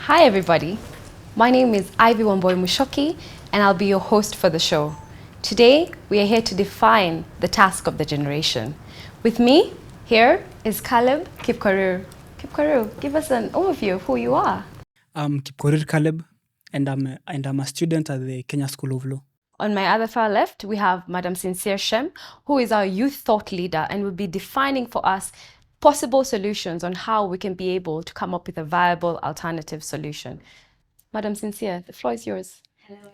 Hi everybody, my name is Ivy Wamboy Mushoki and I'll be your host for the show. Today we are here to define the task of the generation. With me here is Caleb Kipkorir. Kipkorir, give us an overview of who you are. I'm Kipkorir Caleb, and I'm a student at the Kenya School of Law. On my other far left, we have Madam Sincere Shem, who is our youth thought leader and will be defining for us possible solutions on how we can be able to come up with a viable alternative solution. Madam Sincere, the floor is yours.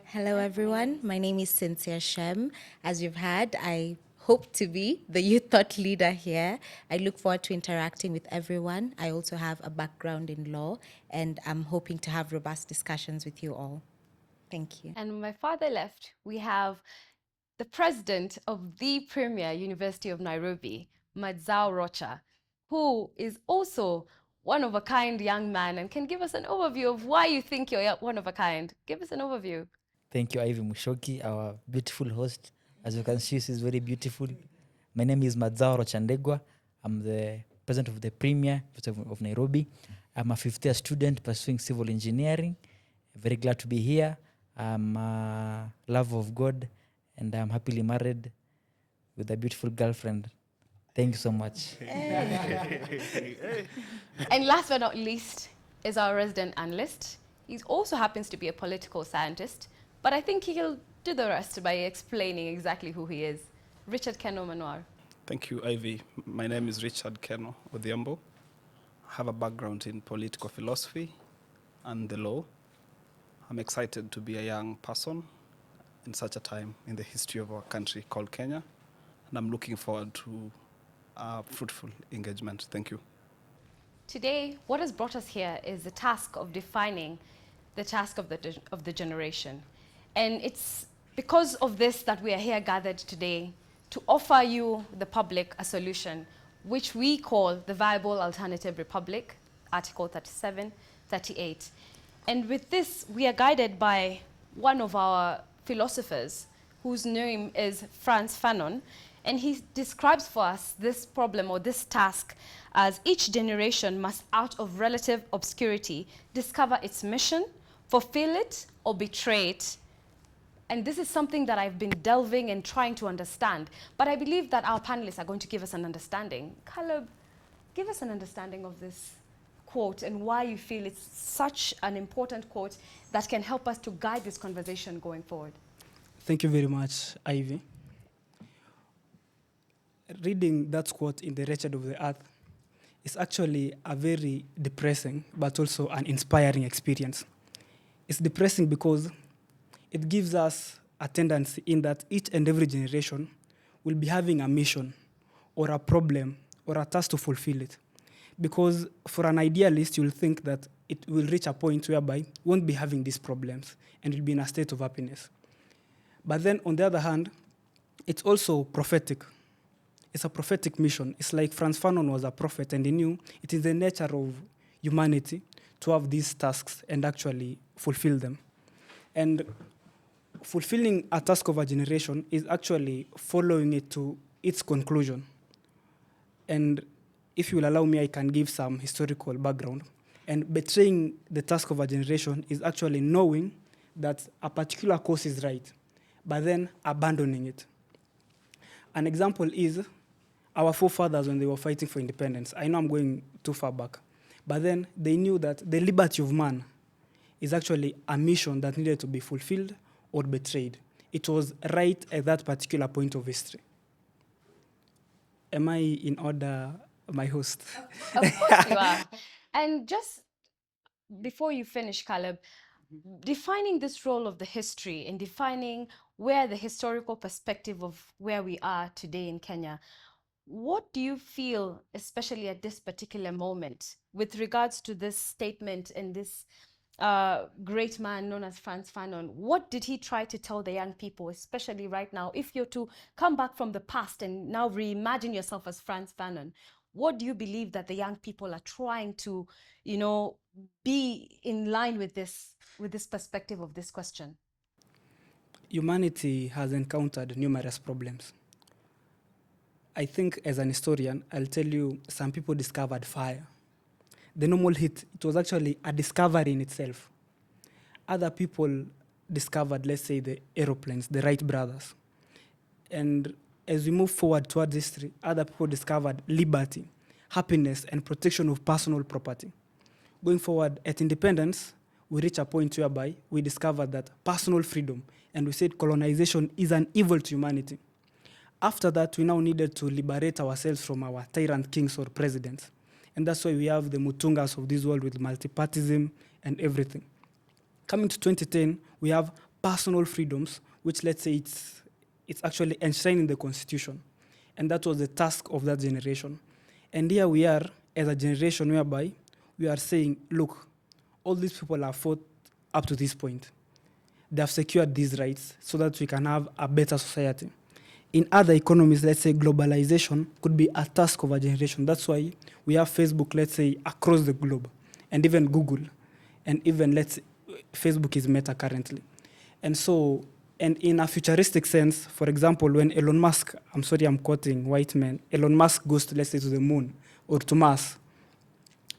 Hello, everyone. My name is Cynthia Shem. As you've heard, I hope to be the youth thought leader here. I look forward to interacting with everyone. I also have a background in law, and I'm hoping to have robust discussions with you all. Thank you. And on my farther left, we have the president of the Premier University of Nairobi, Madzao Rocha, who is also one of a kind young man and can give us an overview of why you think you're one of a kind. Give us an overview. Thank you, Ivy Mushoki, our beautiful host. As you can see, she's very beautiful. My name is Madzao Rochandegwa. I'm the president of the Premier of Nairobi. I'm a fifth-year student pursuing civil engineering. Very glad to be here. I'm a lover of God, and I'm happily married with a beautiful girlfriend. Thank you so much. And last but not least is our resident analyst. He also happens to be a political scientist, but I think he'll do the rest by explaining exactly who he is. Richard Keno Manoir. Thank you, Ivy. My name is Richard Keno Odhiambo. I have a background in political philosophy and the law. I'm excited to be a young person in such a time in the history of our country called Kenya, and I'm looking forward to a fruitful engagement. Thank you. Today, what has brought us here is the task of defining the task of the generation. And it's because of this that we are here gathered today to offer you, the public, a solution, which we call the Viable Alternative Republic, Article 37, 38. And with this, we are guided by one of our philosophers, whose name is Frantz Fanon, and he describes for us this problem or this task as each generation must, out of relative obscurity, discover its mission, fulfill it, or betray it. And this is something that I've been delving and trying to understand. But I believe that our panelists are going to give us an understanding. Caleb, give us an understanding of this quote and why you feel it's such an important quote that can help us to guide this conversation going forward. Thank you very much, Ivy. Reading that quote in The Wretched of the Earth is actually a very depressing but also an inspiring experience. It's depressing because it gives us a tendency in that each and every generation will be having a mission or a problem or a task to fulfill it. Because for an idealist, you'll think that it will reach a point whereby we won't be having these problems and will be in a state of happiness. But then on the other hand, it's also prophetic. It's a prophetic mission. It's like Frantz Fanon was a prophet and he knew it is the nature of humanity to have these tasks and actually fulfill them. And fulfilling a task of a generation is actually following it to its conclusion. And if you will allow me, I can give some historical background. And betraying the task of a generation is actually knowing that a particular course is right, but then abandoning it. An example is our forefathers when they were fighting for independence. I know I'm going too far back, but then they knew that the liberty of man is actually a mission that needed to be fulfilled or betrayed. It was right at that particular point of history. Am I in order, my host? Of course you are. And just before you finish, Caleb, defining this role of the history and defining where the historical perspective of where we are today in Kenya, what do you feel, especially at this particular moment, with regards to this statement and this great man known as Frantz Fanon? What did he try to tell the young people, especially right now? If you're to come back from the past and now reimagine yourself as Frantz Fanon, what do you believe that the young people are trying to, be in line with this perspective of this question? Humanity has encountered numerous problems. I think as an historian, I'll tell you some people discovered fire. the normal hit, it was actually a discovery in itself. Other people discovered, let's say, the aeroplanes, the Wright brothers. And as we move forward towards history, other people discovered liberty, happiness, and protection of personal property. Going forward, at independence, we reach a point whereby we discovered that personal freedom, and we said colonization is an evil to humanity. After that, we now needed to liberate ourselves from our tyrant kings or presidents. And that's why we have the Mutungas of this world with multipartism and everything. Coming to 2010, we have personal freedoms, which let's say it's actually enshrined in the Constitution. And that was the task of that generation. And here we are as a generation whereby we are saying, look, all these people have fought up to this point. They have secured these rights so that we can have a better society. In other economies, let's say globalization could be a task of a generation. That's why we have Facebook, let's say, across the globe, and even Google, and even, let's say, Facebook is Meta currently. And so, and in a futuristic sense, for example, when Elon Musk, I'm sorry I'm quoting white men, Elon Musk goes to, let's say, to the moon or to Mars,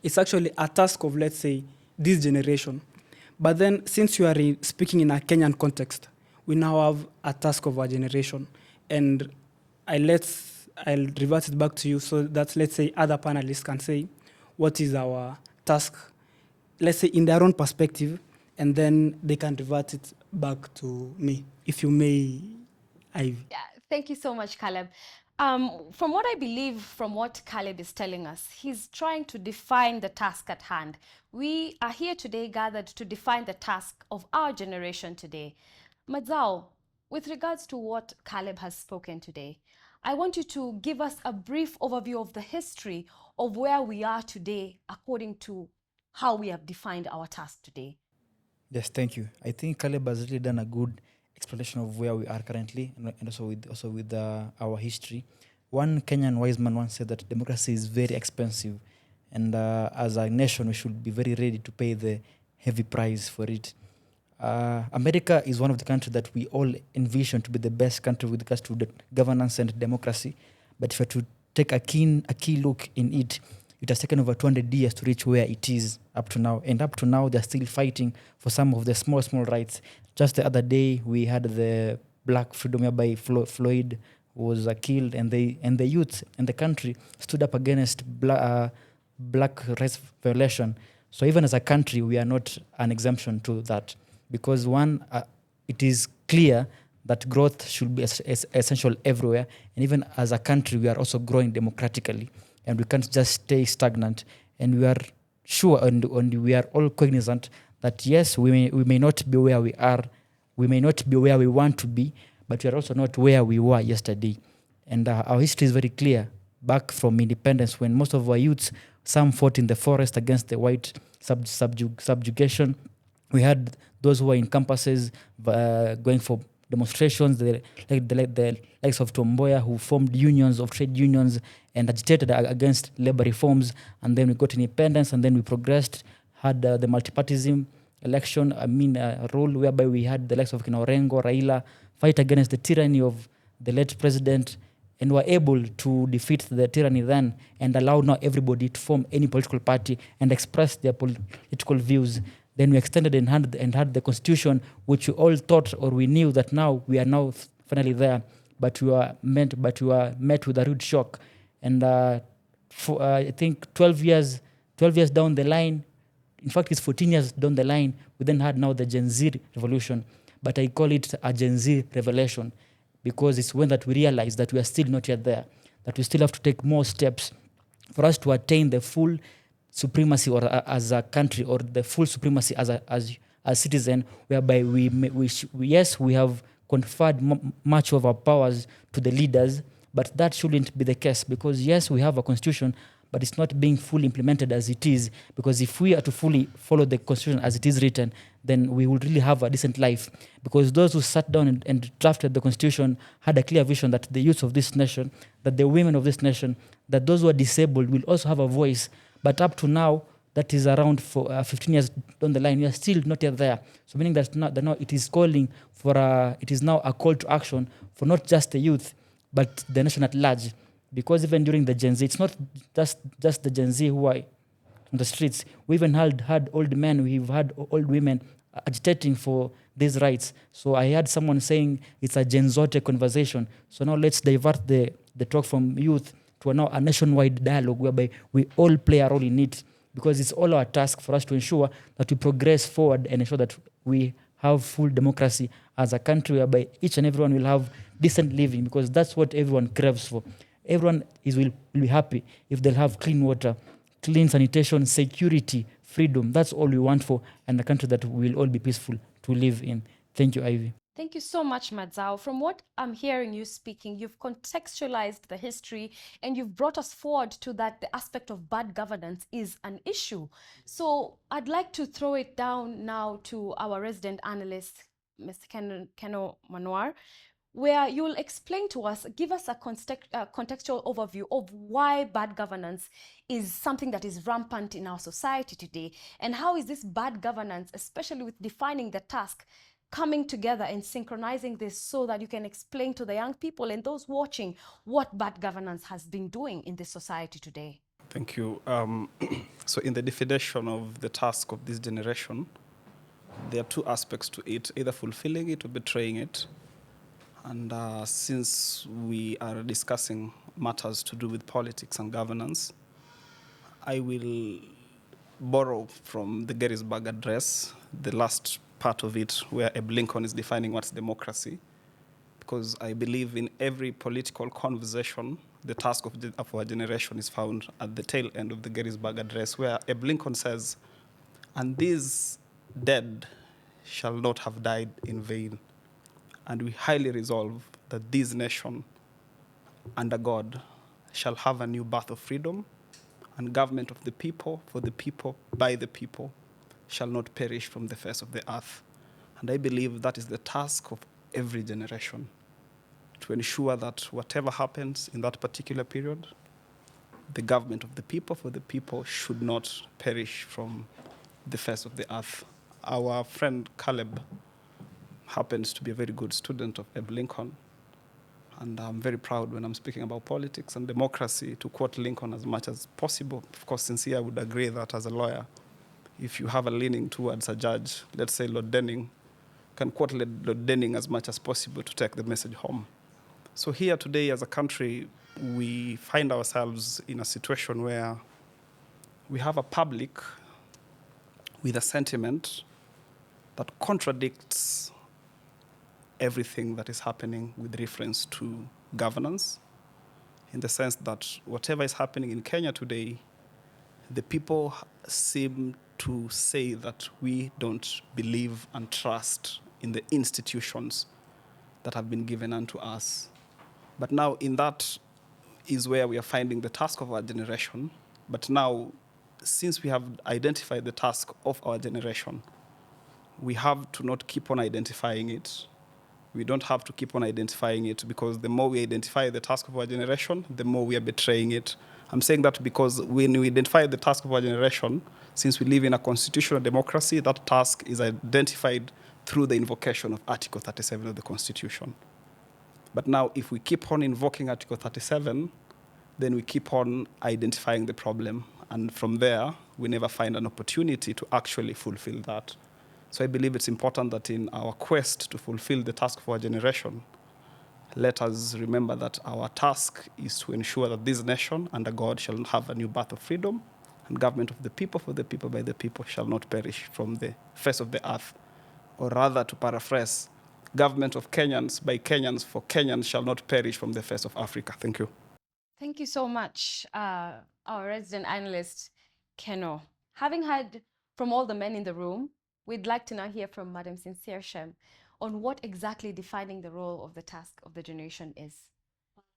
it's actually a task of, let's say, this generation. But then, since you are speaking in a Kenyan context, we now have a task of our generation. And I'll revert it back to you so that, let's say, other panelists can say what is our task, let's say, in their own perspective, and then they can revert it back to me, if you may, Ivy. Yeah, thank you so much, Caleb. From what I believe, from what Caleb is telling us, he's trying to define the task at hand. We are here today gathered to define the task of our generation today. Madzao, with regards to what Caleb has spoken today, I want you to give us a brief overview of the history of where we are today according to how we have defined our task today. Yes, thank you. I think Caleb has really done a good explanation of where we are currently, and also with our history. One Kenyan wise man once said that democracy is very expensive, and as a nation, we should be very ready to pay the heavy price for it. America is one of the countries that we all envision to be the best country with regards to the governance and democracy. But if you were to take a key look in it, it has taken over 200 years to reach where it is up to now. And up to now, they're still fighting for some of the small rights. Just the other day, we had the black freedom whereby Floyd was killed, and the youth in the country stood up against black rights violation. So even as a country, we are not an exemption to that. Because one, it is clear that growth should be essential everywhere. And even as a country, we are also growing democratically. And we can't just stay stagnant. And we are sure and we are all cognizant that, yes, we may not be where we are. We may not be where we want to be, but we are also not where we were yesterday. And our history is very clear. Back from independence, when most of our youths, some fought in the forest against the white subjugation. We had those who were in campuses going for demonstrations, the likes of Tomboya, who formed unions of trade unions and agitated against labor reforms. And then we got independence, and then we progressed, had the multipartism election, role whereby we had the likes of Orengo, Raila, fight against the tyranny of the late president, and were able to defeat the tyranny then and allow now everybody to form any political party and express their political views. Then we extended and had the constitution, which we all thought or we knew that now we are now finally there, but we were met with a rude shock. And I think 12 years down the line, in fact it's 14 years down the line, we then had now the Gen Z revolution, but I call it a Gen Z revelation because it's when that we realize that we are still not yet there, that we still have to take more steps for us to attain the full supremacy or as a country, or the full supremacy as a citizen, whereby we have conferred much of our powers to the leaders, but that shouldn't be the case, because yes, we have a constitution, but it's not being fully implemented as it is, because if we are to fully follow the constitution as it is written, then we would really have a decent life, because those who sat down and drafted the constitution had a clear vision that the youth of this nation, that the women of this nation, that those who are disabled will also have a voice. But up to now, that is around for 15 years down the line, we are still not yet there. So meaning that now it is calling for it is now a call to action for not just the youth, but the nation at large. Because even during the Gen Z, it's not just the Gen Z who are on the streets. We even had old men, we've had old women agitating for these rights. So I heard someone saying it's a Gen Zote conversation. So now let's divert the talk from youth to now a nationwide dialogue whereby we all play a role in it, because it's all our task for us to ensure that we progress forward and ensure that we have full democracy as a country whereby each and everyone will have decent living, because that's what everyone craves for. Everyone will be happy if they'll have clean water, clean sanitation, security, freedom. That's all we want for, and a country that we will all be peaceful to live in. Thank you, Ivy. Thank you so much, Madzao. From what I'm hearing you speaking, you've contextualized the history and you've brought us forward to that the aspect of bad governance is an issue. So I'd like to throw it down now to our resident analyst, Mr. Keno Manoir, where you'll explain to us, give us a contextual overview of why bad governance is something that is rampant in our society today, and how is this bad governance, especially with defining the task, coming together and synchronizing this so that you can explain to the young people and those watching what bad governance has been doing in this society today. Thank you. So in the definition of the task of this generation, there are two aspects to it, either fulfilling it or betraying it. And since we are discussing matters to do with politics and governance, I will borrow from the Gettysburg Address, the last part of it, where Abe Lincoln is defining what's democracy, because I believe in every political conversation, the task of our generation is found at the tail end of the Gettysburg Address, where Abe Lincoln says, "And these dead shall not have died in vain. And we highly resolve that this nation, under God, shall have a new birth of freedom, and government of the people, for the people, by the people, shall not perish from the face of the earth." And I believe that is the task of every generation, to ensure that whatever happens in that particular period, the government of the people, for the people, should not perish from the face of the earth. Our friend Caleb happens to be a very good student of Abe Lincoln, and I'm very proud when I'm speaking about politics and democracy to quote Lincoln as much as possible. Of course, sincere, I would agree that as a lawyer, if you have a leaning towards a judge, let's say Lord Denning, can quote Lord Denning as much as possible to take the message home. So here today as a country, we find ourselves in a situation where we have a public with a sentiment that contradicts everything that is happening with reference to governance, in the sense that whatever is happening in Kenya today, the people seem to say that we don't believe and trust in the institutions that have been given unto us. But now in that is where we are finding the task of our generation. But now, since we have identified the task of our generation, we have to not keep on identifying it. We don't have to keep on identifying it, because the more we identify the task of our generation, the more we are betraying it. I'm saying that because when we identify the task of our generation, since we live in a constitutional democracy, that task is identified through the invocation of Article 37 of the Constitution. But now, if we keep on invoking Article 37, then we keep on identifying the problem. And from there, we never find an opportunity to actually fulfill that. So I believe it's important that in our quest to fulfill the task of our generation, let us remember that our task is to ensure that this nation, under God, shall have a new birth of freedom, and government of the people, for the people, by the people, shall not perish from the face of the earth. Or rather, to paraphrase, government of Kenyans, by Kenyans, for Kenyans shall not perish from the face of Africa. Thank you. Thank you so much, our resident analyst, Keno. Having heard from all the men in the room, we'd like to now hear from Madam Sincere Shem on what exactly defining the role of the task of the generation is.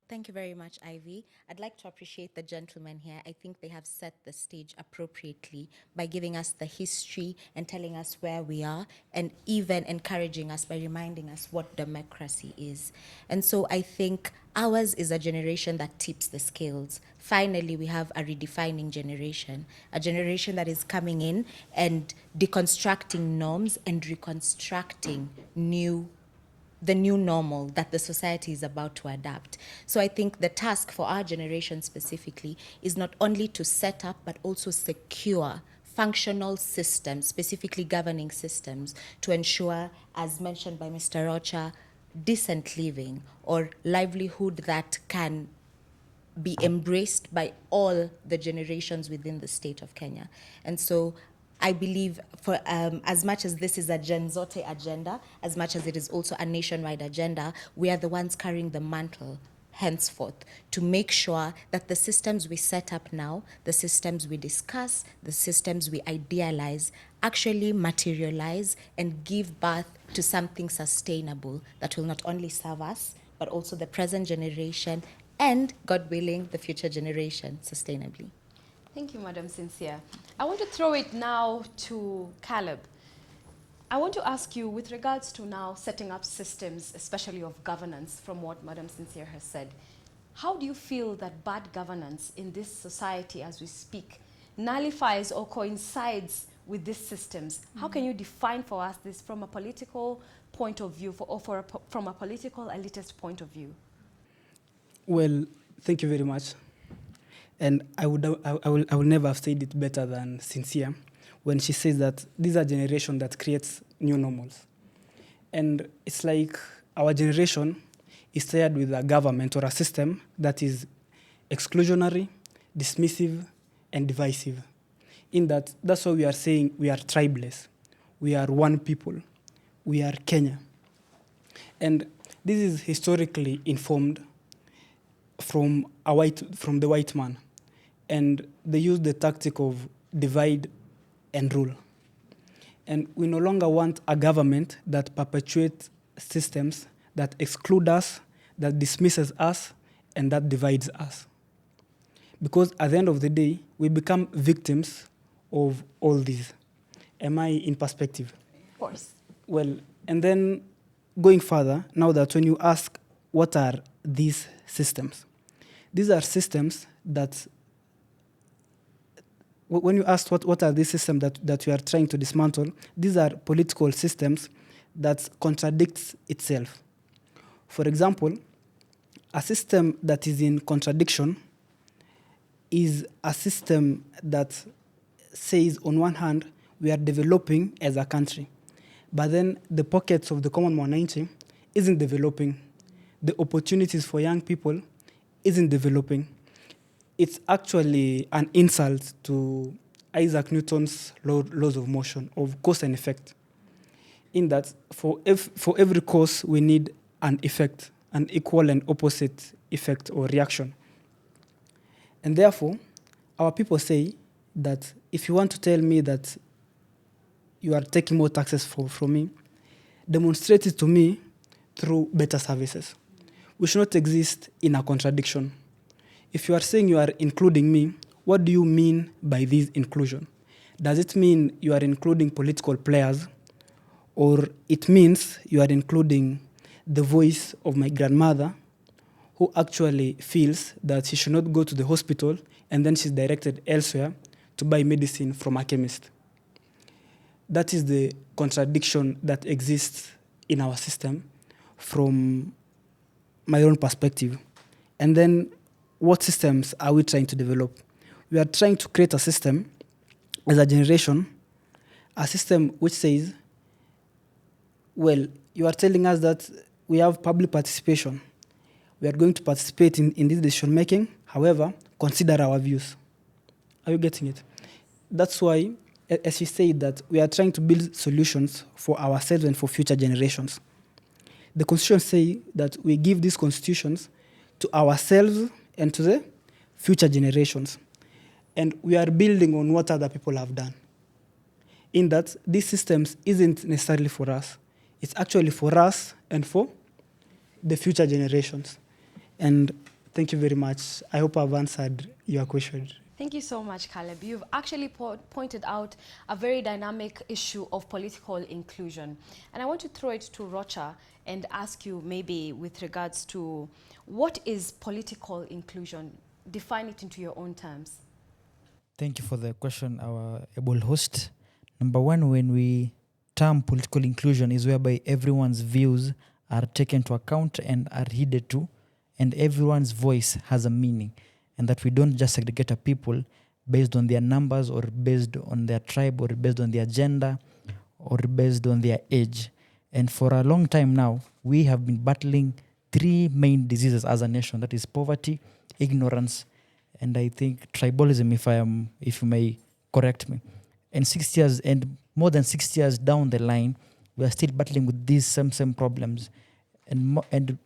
Thank you very much, Ivy. I'd like to appreciate the gentlemen here. I think they have set the stage appropriately by giving us the history and telling us where we are, and even encouraging us by reminding us what democracy is. And so I think ours is a generation that tips the scales. Finally, we have a redefining generation, a generation that is coming in and deconstructing norms and reconstructing new the new normal that the society is about to adapt. So I think the task for our generation specifically is not only to set up, but also secure functional systems, specifically governing systems, to ensure, as mentioned by Mr. Rocha, decent living or livelihood that can be embraced by all the generations within the state of Kenya. And so I believe for as much as this is a Gen Zote agenda, as much as it is also a nationwide agenda, we are the ones carrying the mantle henceforth to make sure that the systems we set up now, the systems we discuss, the systems we idealize, actually materialize and give birth to something sustainable that will not only serve us, but also the present generation and, God willing, the future generation sustainably. Thank you, Madam Sincere. I want to throw it now to Caleb. I want to ask you, with regards to now setting up systems, especially of governance, from what Madam Sincere has said, how do you feel that bad governance in this society as we speak nullifies or coincides with these systems? How can you define for us this from a political point of view, from a political elitist point of view? Well, thank you very much. And I will never have said it better than Sincere when she says that this is a generation that creates new normals. And it's like our generation is tired with a government or a system that is exclusionary, dismissive, and divisive. In that, that's why we are saying we are tribeless. We are one people. We are Kenya. And this is historically informed from the white man. And they use the tactic of divide and rule. And we no longer want a government that perpetuates systems that exclude us, that dismisses us, and that divides us. Because at the end of the day, we become victims of all these. Am I in perspective? Of course. Well, and then going further, now that when you ask what are these systems, these are systems that, when you ask what are these systems that we are trying to dismantle, these are political systems that contradicts itself. For example, a system that is in contradiction is a system that says, on one hand, we are developing as a country, but then the pockets of the common mwananchi isn't developing. The opportunities for young people isn't developing. It's actually an insult to Isaac Newton's laws of motion, of cause and effect. In that, for every cause, we need an effect, an equal and opposite effect or reaction. And therefore, our people say that if you want to tell me that you are taking more taxes from me, demonstrate it to me through better services. We should not exist in a contradiction. If you are saying you are including me, what do you mean by this inclusion? Does it mean you are including political players, or it means you are including the voice of my grandmother, who actually feels that she should not go to the hospital and then she's directed elsewhere to buy medicine from a chemist? That is the contradiction that exists in our system from my own perspective. And then what systems are we trying to develop? We are trying to create a system as a generation, a system which says, well, you are telling us that we have public participation. We are going to participate in this decision making. However, consider our views. Are you getting it? That's why, as you said, that we are trying to build solutions for ourselves and for future generations. The Constitution says that we give these constitutions to ourselves and to the future generations. And we are building on what other people have done. In that, these systems isn't necessarily for us. It's actually for us and for the future generations. And thank you very much. I hope I've answered your question. Thank you so much, Caleb. You've actually pointed out a very dynamic issue of political inclusion. And I want to throw it to Rocha and ask you maybe with regards to what is political inclusion? Define it into your own terms. Thank you for the question, our able host. Number one, when we term political inclusion is whereby everyone's views are taken into account and are heeded to, and everyone's voice has a meaning, and that we don't just segregate a people based on their numbers or based on their tribe or based on their gender or based on their age. And for a long time now, we have been battling three main diseases as a nation, that is poverty, ignorance, and I think tribalism, if you may correct me. And 6 years and more than 6 years down the line, we are still battling with these same problems. And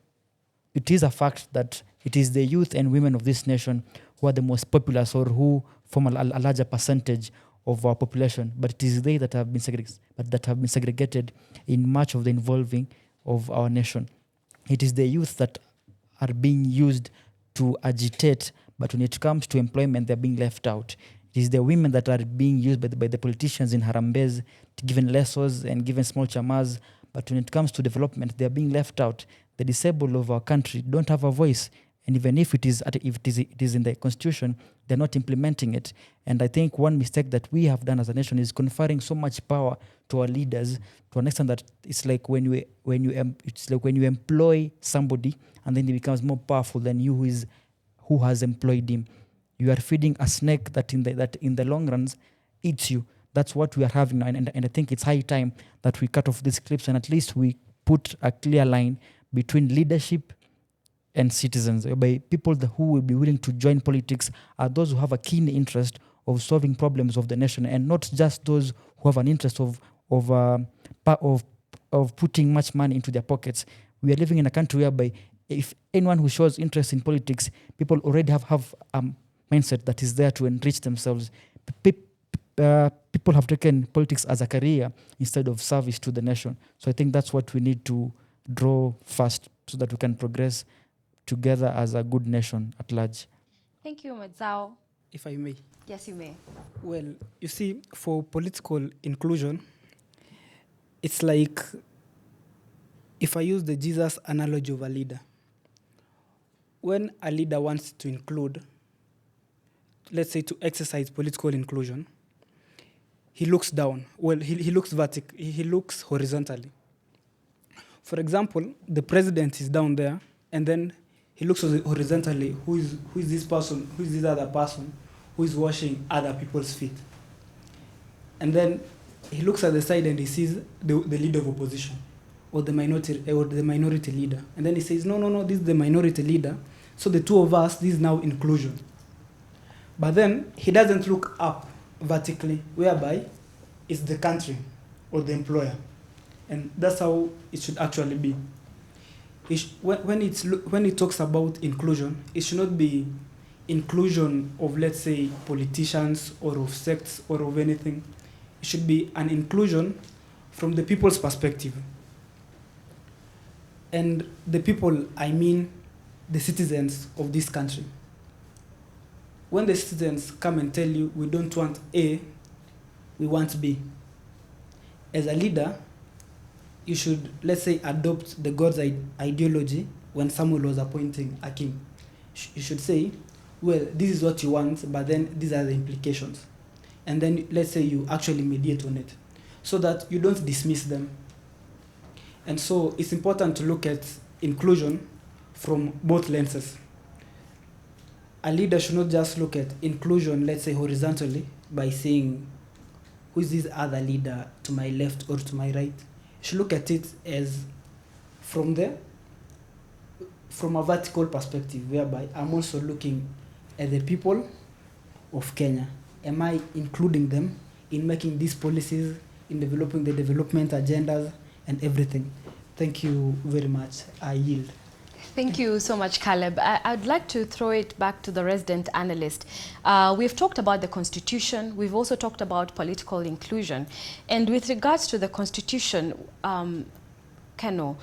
it is a fact that it is the youth and women of this nation who are the most populous or who form a larger percentage of our population, but it is they that have been segregated in much of the involving of our nation. It is the youth that are being used to agitate, but when it comes to employment, they're being left out. It is the women that are being used by the politicians in harambes, given lessons and given small chamas, but when it comes to development, they're being left out. The disabled of our country don't have a voice, and even if it is in the constitution, they're not implementing it. And I think one mistake that we have done as a nation is conferring so much power to our leaders to an extent that it's like when you employ somebody and then he becomes more powerful than you who has employed him. You are feeding a snake that in the long runs eats you. That's what we are having now, and I think it's high time that we cut off these clips and at least we put a clear line between leadership and citizens, by people who will be willing to join politics are those who have a keen interest of solving problems of the nation, and not just those who have an interest of putting much money into their pockets. We are living in a country whereby if anyone who shows interest in politics, people already have a mindset that is there to enrich themselves. People have taken politics as a career instead of service to the nation. So I think that's what we need to draw first so that we can progress together as a good nation at large. Thank you, Madzao. If I may. Yes, you may. Well, you see, for political inclusion, it's like if I use the Jesus analogy of a leader. When a leader wants to include, let's say to exercise political inclusion, he looks down. Well, he looks he looks horizontally. For example, the president is down there, and then he looks horizontally. Who is this person? Who is this other person? Who is washing other people's feet? And then he looks at the side and he sees the leader of opposition, or the minority leader. And then he says, no, this is the minority leader. So the two of us, this is now inclusion. But then he doesn't look up vertically, whereby it's the country or the employer. And that's how it should actually be. When it talks about inclusion, it should not be inclusion of, let's say, politicians or of sects or of anything. It should be an inclusion from the people's perspective. And the people, I mean the citizens of this country. When the citizens come and tell you, we don't want A, we want B. As a leader, you should, let's say, adopt the God's ideology when Samuel was appointing a king. You should say, well, this is what you want, but then these are the implications. And then let's say you actually mediate on it so that you don't dismiss them. And so it's important to look at inclusion from both lenses. A leader should not just look at inclusion, let's say, horizontally by saying, who is this other leader to my left or to my right? You should look at it as from a vertical perspective, whereby I'm also looking at the people of Kenya. Am I including them in making these policies, in developing the development agendas and everything? Thank you very much. I yield. Thank you so much, Caleb. I'd like to throw it back to the resident analyst. We've talked about the Constitution. We've also talked about political inclusion. And with regards to the Constitution, Keno,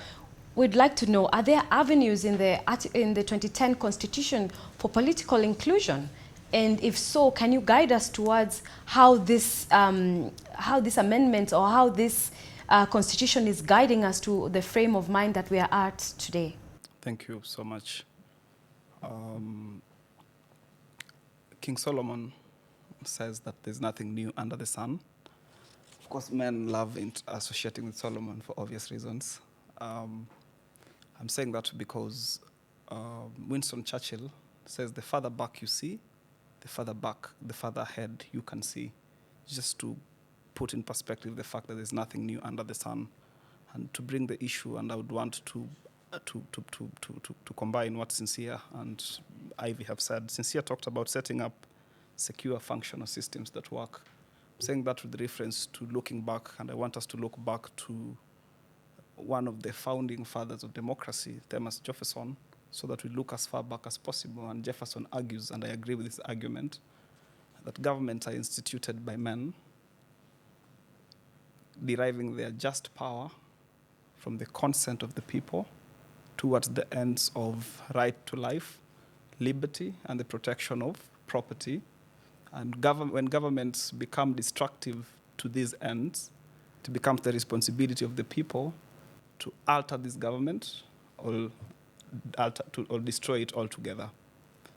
we'd like to know, are there avenues in the 2010 Constitution for political inclusion? And if so, can you guide us towards how this amendment or how this Constitution is guiding us to the frame of mind that we are at today? Thank you so much. King Solomon says that there's nothing new under the sun. Of course, men love associating with Solomon for obvious reasons. I'm saying that because Winston Churchill says, the further back you see, the further ahead you can see. Just to put in perspective the fact that there's nothing new under the sun, and to bring the issue, and I would want to combine what Sincere and Ivy have said. Sincere talked about setting up secure functional systems that work. I'm saying that with reference to looking back, and I want us to look back to one of the founding fathers of democracy, Thomas Jefferson, so that we look as far back as possible. And Jefferson argues, and I agree with this argument, that governments are instituted by men, deriving their just power from the consent of the people towards the ends of right to life, liberty, and the protection of property. And when governments become destructive to these ends, it becomes the responsibility of the people to alter this government or destroy it altogether.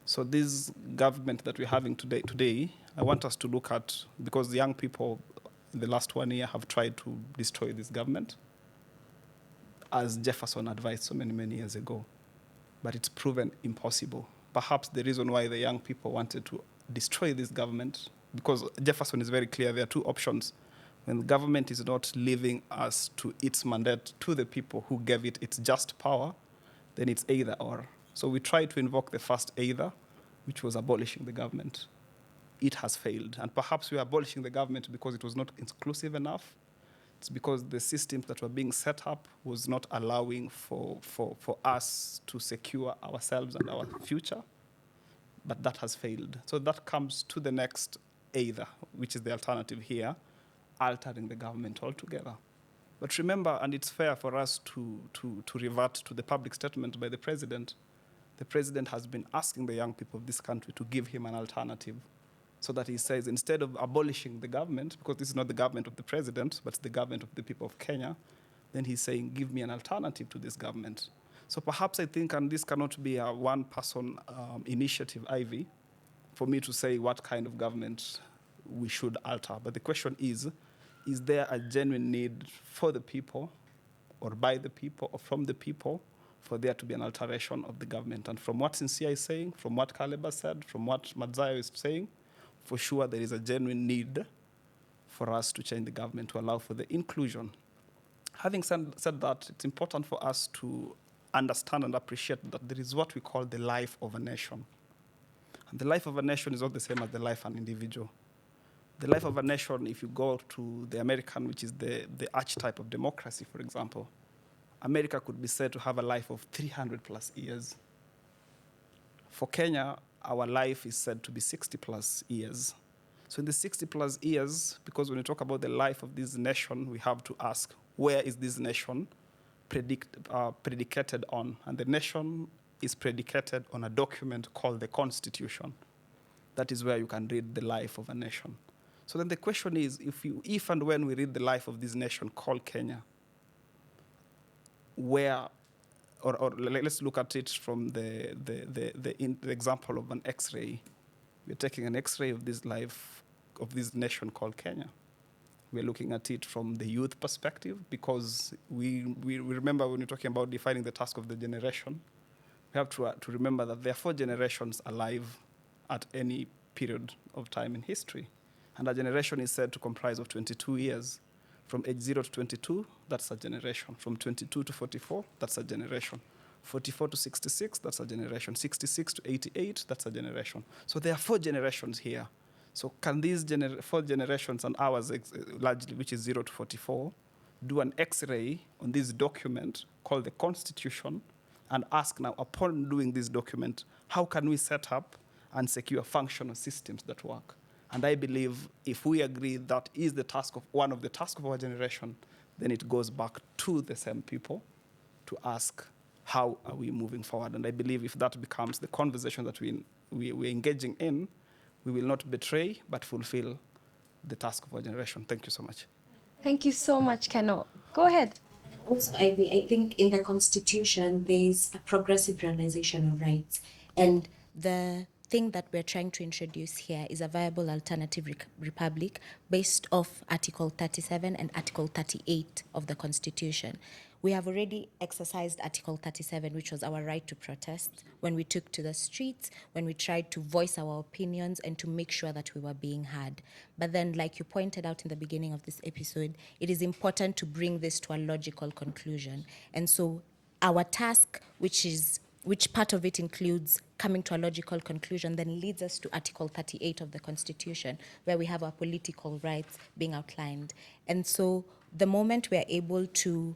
So this government that we're having today, I want us to look at, because the young people in the last 1 year have tried to destroy this government, as Jefferson advised so many years ago. But it's proven impossible. Perhaps the reason why the young people wanted to destroy this government, because Jefferson is very clear, there are two options. When the government is not living as to its mandate to the people who gave it its just power, then it's either or. So we tried to invoke the first either, which was abolishing the government. It has failed. And perhaps we are abolishing the government because it was not inclusive enough. It's because the systems that were being set up was not allowing for us to secure ourselves and our future. But that has failed. So that comes to the next either, which is the alternative here, altering the government altogether. But remember, and it's fair for us to revert to the public statement by the president. The president has been asking the young people of this country to give him an alternative, so that he says, instead of abolishing the government, because this is not the government of the president, but it's the government of the people of Kenya, then he's saying, give me an alternative to this government. So perhaps I think, and this cannot be a one-person initiative, Ivy, for me to say what kind of government we should alter. But the question is there a genuine need for the people, or by the people, or from the people, for there to be an alteration of the government? And from what Sincere is saying, from what Kaleba said, from what Madzayo is saying, for sure there is a genuine need for us to change the government to allow for the inclusion. Having said that, it's important for us to understand and appreciate that there is what we call the life of a nation. And the life of a nation is not the same as the life of an individual. The life of a nation, if you go to the American, which is the archetype of democracy, for example, America could be said to have a life of 300 plus years. For Kenya, our life is said to be 60 plus years. So in the 60 plus years, because when we talk about the life of this nation, we have to ask, where is this nation predicated on? And the nation is predicated on a document called the Constitution. That is where you can read the life of a nation. So then the question is, if and when we read the life of this nation called Kenya, where, or let's look at it from the example of an X-ray. We're taking an X-ray of this life of this nation called Kenya. We're looking at it from the youth perspective, because we remember when we're talking about defining the task of the generation, we have to remember that there are 4 generations alive at any period of time in history. And a generation is said to comprise of 22 years. From age 0 to 22, that's a generation. From 22 to 44, that's a generation. 44 to 66, that's a generation. 66 to 88, that's a generation. So there are 4 generations here. So can these 4 generations and ours, largely, which is 0 to 44, do an X-ray on this document called the Constitution and ask now, upon doing this document, how can we set up and secure functional systems that work? And I believe if we agree that is the task of one of the tasks of our generation, then it goes back to the same people to ask, how are we moving forward? And I believe if that becomes the conversation that we're engaging in, we will not betray, but fulfill the task of our generation. Thank you so much. Thank you so much, Keno. Go ahead. Also, I think in the Constitution, there's a progressive realization of rights. And the thing that we're trying to introduce here is a viable alternative republic based off Article 37 and Article 38 of the Constitution, We have already exercised Article 37, which was our right to protest, when we took to the streets, when we tried to voice our opinions and to make sure that we were being heard. But then, like you pointed out in the beginning of this episode, it is important to bring this to a logical conclusion. And so our task, which part of it includes coming to a logical conclusion, then leads us to Article 38 of the Constitution, where we have our political rights being outlined. And so the moment we are able to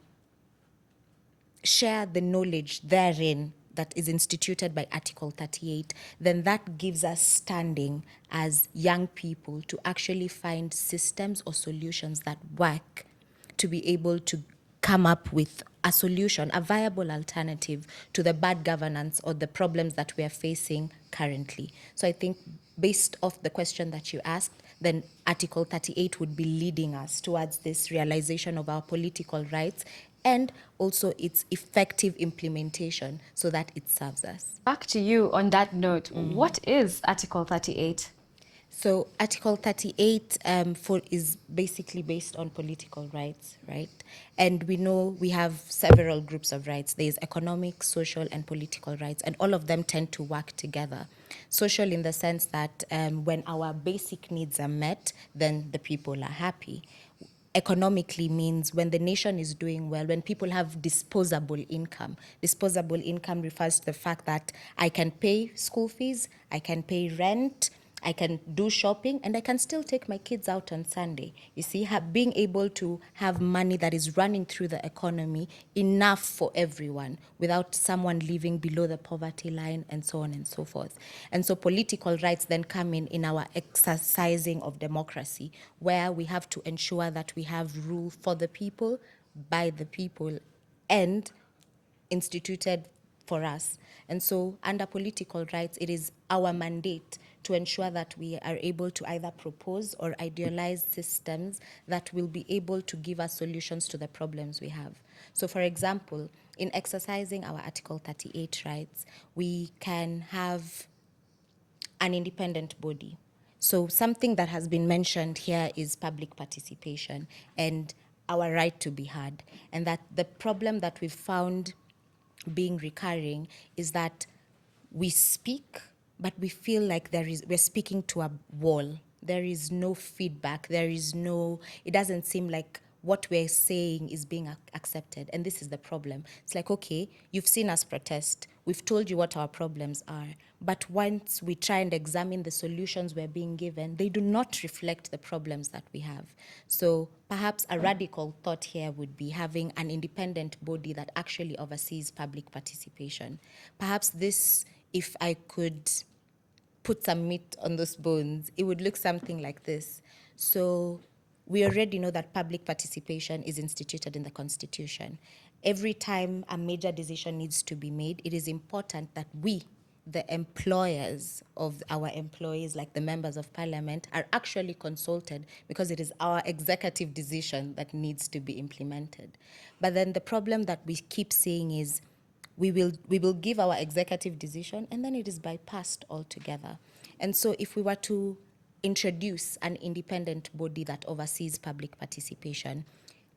share the knowledge therein that is instituted by Article 38, then that gives us standing as young people to actually find systems or solutions that work, to be able to come up with a solution, a viable alternative to the bad governance or the problems that we are facing currently. So I think based off the question that you asked, then Article 38 would be leading us towards this realization of our political rights and also its effective implementation so that it serves us. Back to you on that note. What is Article 38? So Article 38 is basically based on political rights, right? And we know we have several groups of rights. There's economic, social, and political rights, and all of them tend to work together. Social in the sense that when our basic needs are met, then the people are happy. Economically means when the nation is doing well, when people have disposable income. Disposable income refers to the fact that I can pay school fees, I can pay rent, I can do shopping, and I can still take my kids out on Sunday. You see, being able to have money that is running through the economy enough for everyone without someone living below the poverty line and so on and so forth. And so political rights then come in our exercising of democracy, where we have to ensure that we have rule for the people, by the people, and instituted for us. And so under political rights, it is our mandate to ensure that we are able to either propose or idealize systems that will be able to give us solutions to the problems we have. So for example, in exercising our Article 38 rights, we can have an independent body. So something that has been mentioned here is public participation and our right to be heard. And that the problem that we've found being recurring is that we speak, but we feel like we're speaking to a wall. There is no feedback. It doesn't seem like what we're saying is being accepted. And this is the problem. It's like, okay, you've seen us protest. We've told you what our problems are. But once we try and examine the solutions we're being given, they do not reflect the problems that we have. So perhaps a radical thought here would be having an independent body that actually oversees public participation. Perhaps this, if I could put some meat on those bones, it would look something like this. So we already know that public participation is instituted in the Constitution. Every time a major decision needs to be made, it is important that we, the employers of our employees, like the members of parliament, are actually consulted because it is our executive decision that needs to be implemented. But then the problem that we keep seeing is we will give our executive decision and then it is bypassed altogether. And so if we were to introduce an independent body that oversees public participation,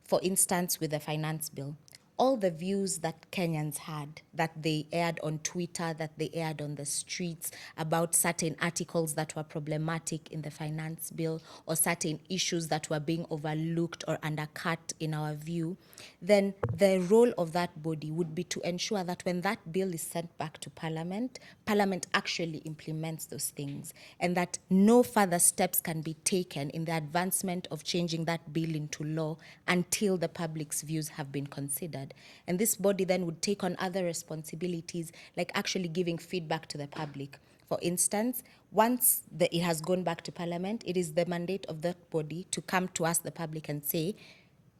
for instance, with the finance bill, all the views that Kenyans had, that they aired on Twitter, that they aired on the streets about certain articles that were problematic in the finance bill or certain issues that were being overlooked or undercut in our view, then the role of that body would be to ensure that when that bill is sent back to Parliament, Parliament actually implements those things and that no further steps can be taken in the advancement of changing that bill into law until the public's views have been considered. And this body then would take on other responsibilities, like actually giving feedback to the public. For instance, once it has gone back to Parliament, it is the mandate of that body to come to us, the public, and say,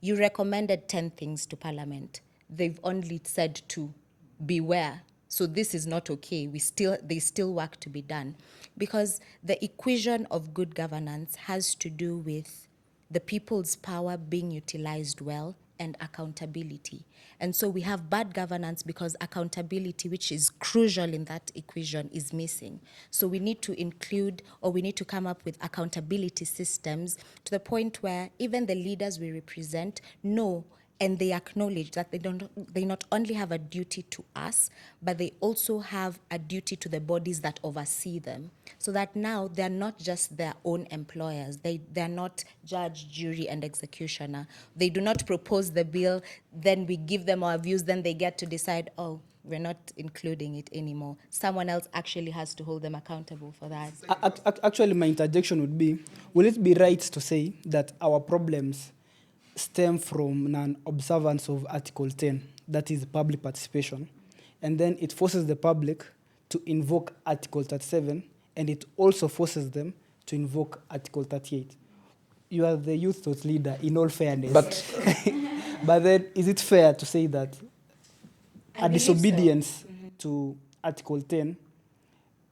you recommended 10 things to Parliament. They've only said 2. Beware. So this is not okay. There's still work to be done. Because the equation of good governance has to do with the people's power being utilized well and accountability. And so we have bad governance because accountability, which is crucial in that equation, is missing. So we need to include, or we need to come up with accountability systems to the point where even the leaders we represent know and they acknowledge that they not only have a duty to us, but they also have a duty to the bodies that oversee them. So that now they're not just their own employers. They're not judge, jury, and executioner. They do not propose the bill, then we give them our views, then they get to decide, oh, we're not including it anymore. Someone else actually has to hold them accountable for that. Actually, my interjection would be, will it be right to say that our problems stem from non-observance of Article 10, that is public participation, and then it forces the public to invoke Article 37, and it also forces them to invoke Article 38. You are the youth thought leader, in all fairness. But then, is it fair to say that I a believe so. disobedience to Article 10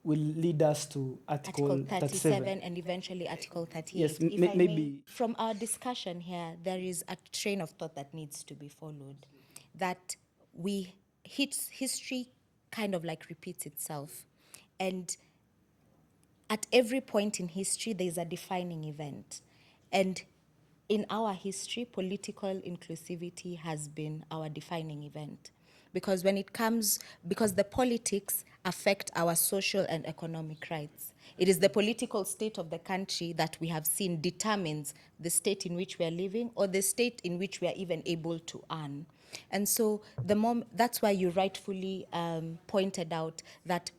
will lead us to Article 37? And eventually Article 38. Yes, If I may, maybe. from our discussion here, there is a train of thought that needs to be followed. That history kind of like repeats itself. And at every point in history, there's a defining event. And in our history, political inclusivity has been our defining event. Because because the politics affect our social and economic rights. It is the political state of the country that we have seen determines the state in which we are living or the state in which we are even able to earn. And so that's why you rightfully pointed out that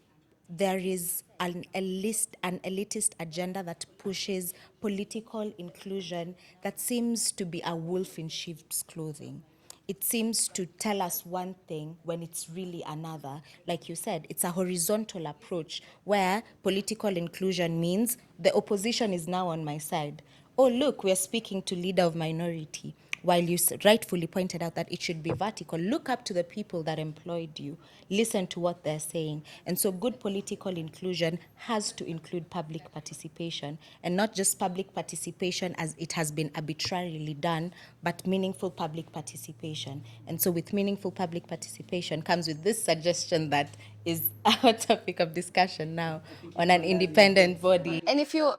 there is an elitist agenda that pushes political inclusion that seems to be a wolf in sheep's clothing. It seems to tell us one thing when it's really another. Like you said, it's a horizontal approach where political inclusion means the opposition is now on my side. Oh, look, we're speaking to leader of minority. While you rightfully pointed out that it should be vertical, look up to the people that employed you, listen to what they're saying. And so good political inclusion has to include public participation, and not just public participation as it has been arbitrarily done, but meaningful public participation. And so with meaningful public participation comes with this suggestion that is our topic of discussion now on an independent body. And if you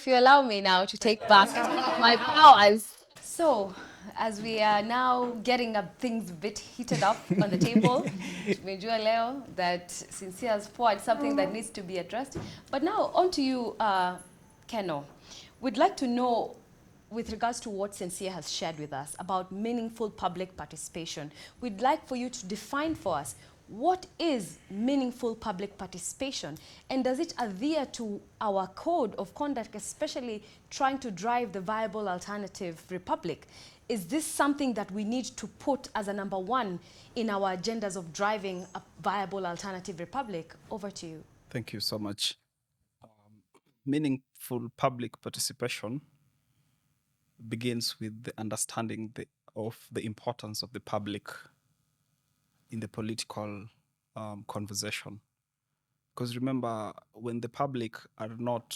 allow me now to take back my powers. So, as we are now getting things a bit heated up on the table, tumejua leo that Sincere's poured something that needs to be addressed. But now, on to you, Keno. We'd like to know, with regards to what Sincere has shared with us about meaningful public participation, we'd like for you to define for us what is meaningful public participation, and does it adhere to our code of conduct, especially trying to drive the viable alternative republic? Is this something that we need to put as a number one in our agendas of driving a viable alternative republic? Over to you. Thank you so much. Meaningful public participation begins with the understanding of the importance of the public in the political conversation. Because remember, when the public are not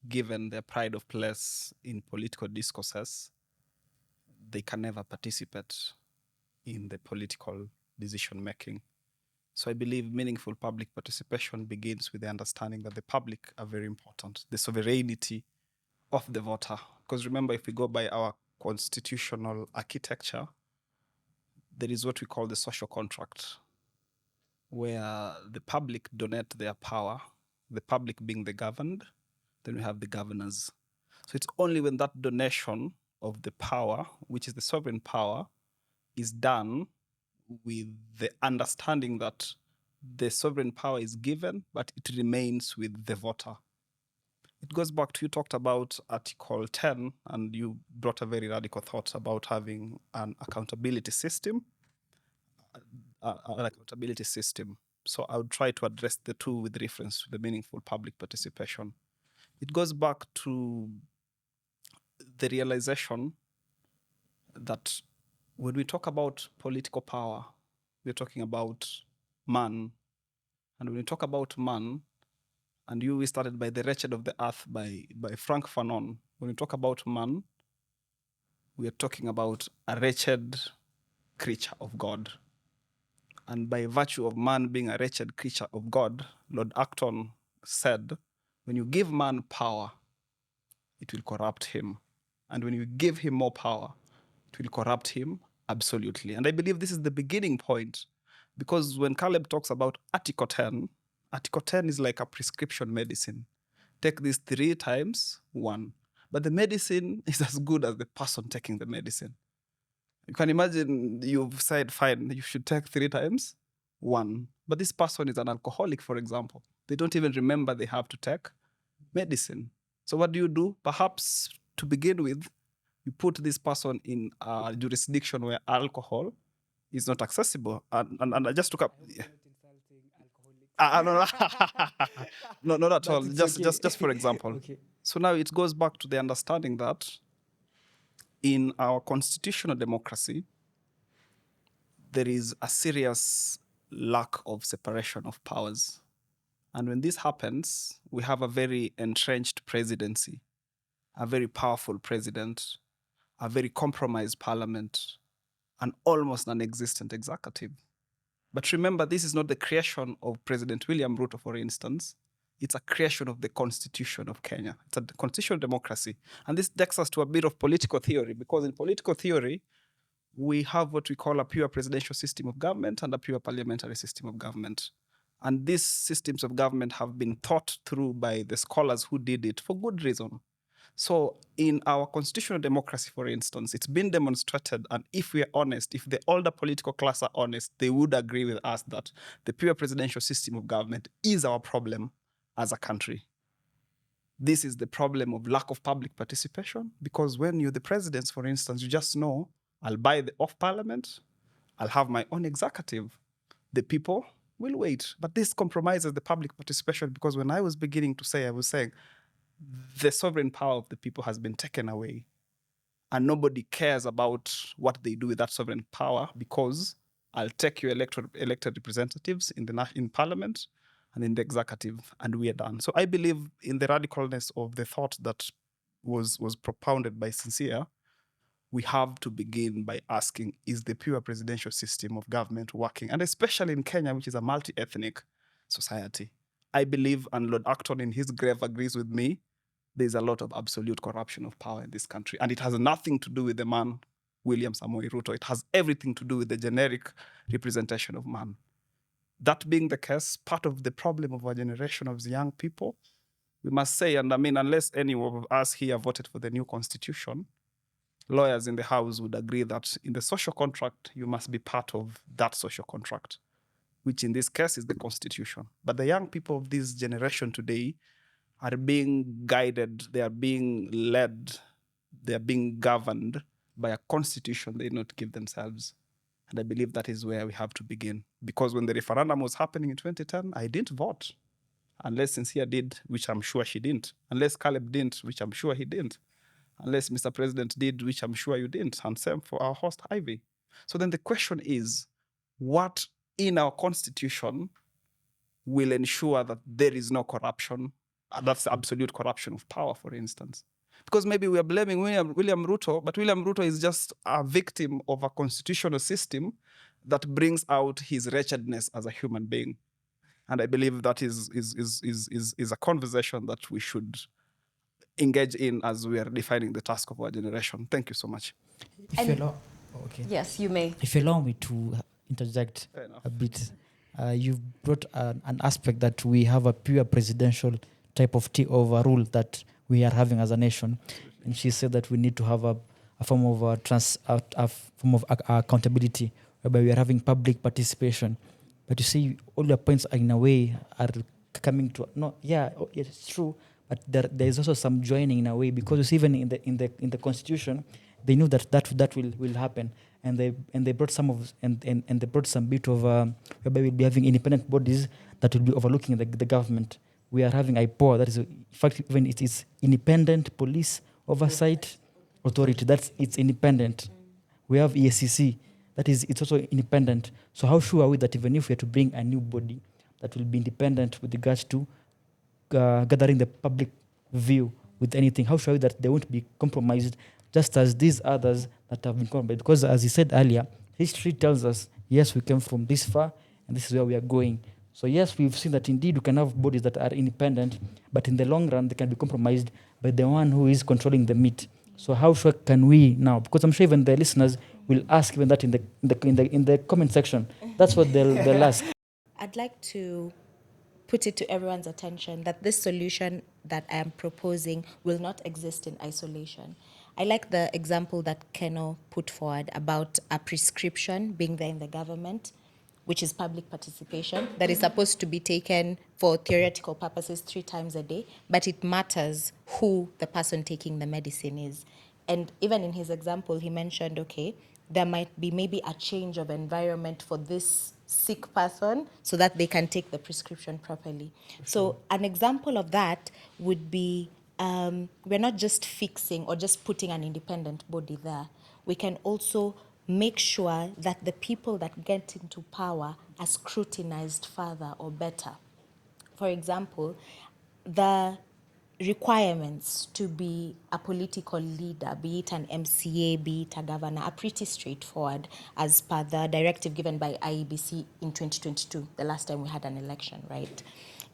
given their pride of place in political discourses, they can never participate in the political decision making. So I believe meaningful public participation begins with the understanding that the public are very important, the sovereignty of the voter. Because remember, if we go by our constitutional architecture, there is what we call the social contract, where the public donate their power, the public being the governed, then we have the governors. So it's only when that donation of the power, which is the sovereign power, is done with the understanding that the sovereign power is given, but it remains with the voter. It goes back to, you talked about Article 10, and you brought a very radical thought about having an accountability system. So I would try to address the two with reference to the meaningful public participation. It goes back to the realization that when we talk about political power, we're talking about man. And when we talk about man, and we started by The Wretched of the Earth by Frantz Fanon. When we talk about man, we are talking about a wretched creature of God. And by virtue of man being a wretched creature of God, Lord Acton said, when you give man power, it will corrupt him. And when you give him more power, It will corrupt him, absolutely. And I believe this is the beginning point, because when Caleb talks about Article 10, Article 10 is like a prescription medicine. Take this 3 times 1. But the medicine is as good as the person taking the medicine. You can imagine you've said, fine, you should take 3 times 1. But this person is an alcoholic, for example. They don't even remember they have to take medicine. So what do? Perhaps to begin with, you put this person in a jurisdiction where alcohol is not accessible. And I just took up... no, no, not at all. Just for example. Okay. So now it goes back to the understanding that in our constitutional democracy, there is a serious lack of separation of powers. And when this happens, we have a very entrenched presidency, a very powerful president, a very compromised parliament, an almost non-existent executive. But remember, this is not the creation of President William Ruto, for instance. It's a creation of the Constitution of Kenya. It's a constitutional democracy. And this takes us to a bit of political theory, because in political theory, we have what we call a pure presidential system of government and a pure parliamentary system of government. And these systems of government have been thought through by the scholars who did it for good reason. So in our constitutional democracy, for instance, it's been demonstrated, and if we are honest, if the older political class are honest, they would agree with us that the pure presidential system of government is our problem as a country. This is the problem of lack of public participation, because when you're the president, for instance, you just know, I'll buy the off parliament, I'll have my own executive. The people will wait. But this compromises the public participation, because when I was beginning to say, I was saying, the sovereign power of the people has been taken away, and nobody cares about what they do with that sovereign power, because I'll take your elected representatives in parliament and in the executive, and we are done. So I believe in the radicalness of the thought that was propounded by Sincere. We have to begin by asking, is the pure presidential system of government working? And especially in Kenya, which is a multi-ethnic society. I believe, and Lord Acton in his grave agrees with me, there's a lot of absolute corruption of power in this country. And it has nothing to do with the man, William Samoei Ruto. It has everything to do with the generic representation of man. That being the case, part of the problem of our generation of young people, we must say, and I mean, unless any of us here voted for the new constitution, lawyers in the house would agree that in the social contract, you must be part of that social contract, which in this case is the constitution. But the young people of this generation today are being guided, they are being led, they are being governed by a constitution they did not give themselves. And I believe that is where we have to begin. Because when the referendum was happening in 2010, I didn't vote. Unless Sincere did, which I'm sure she didn't. Unless Caleb didn't, which I'm sure he didn't. Unless Mr. President did, which I'm sure you didn't. And same for our host, Ivy. So then the question is, what in our constitution will ensure that there is no corruption? That's the absolute corruption of power, for instance. Because maybe we are blaming William Ruto, but William Ruto is just a victim of a constitutional system that brings out his wretchedness as a human being. And I believe that is a conversation that we should engage in as we are defining the task of our generation. Thank you so much. If you allow, okay. Yes, you may. If you allow me to interject a bit, you've brought an aspect that we have a pure presidential type of rule that we are having as a nation, and she said that we need to have a form of accountability, whereby we are having public participation. But you see, all your points are in a way are coming to it's true, but there is also some joining in a way, because you see, even in the constitution, they knew that will happen, and they brought some of and they brought some bit of whereby we'll be having independent bodies that will be overlooking the government. We are having IPOA, that is, in fact, even it is independent police oversight authority. It's independent. We have EACC, it's also independent. So how sure are we that even if we are to bring a new body that will be independent with regards to gathering the public view with anything, how sure are we that they won't be compromised, just as these others that have been compromised? Because as he said earlier, history tells us, yes, we came from this far, and this is where we are going. So yes, we've seen that indeed we can have bodies that are independent, but in the long run, they can be compromised by the one who is controlling the meat. So how sure can we now? Because I'm sure even the listeners will ask even that in the comment section. That's what they'll ask. I'd like to put it to everyone's attention that this solution that I am proposing will not exist in isolation. I like the example that Keno put forward about a prescription being there in the government, which is public participation, that is supposed to be taken for theoretical purposes 3 times a day, but it matters who the person taking the medicine is. And even in his example, he mentioned, okay, there might be maybe a change of environment for this sick person so that they can take the prescription properly. So an example of that would be we're not just fixing or just putting an independent body there. We can also make sure that the people that get into power are scrutinized further or better. For example, the requirements to be a political leader, be it an MCA, be it a governor, are pretty straightforward as per the directive given by IEBC in 2022, the last time we had an election, right?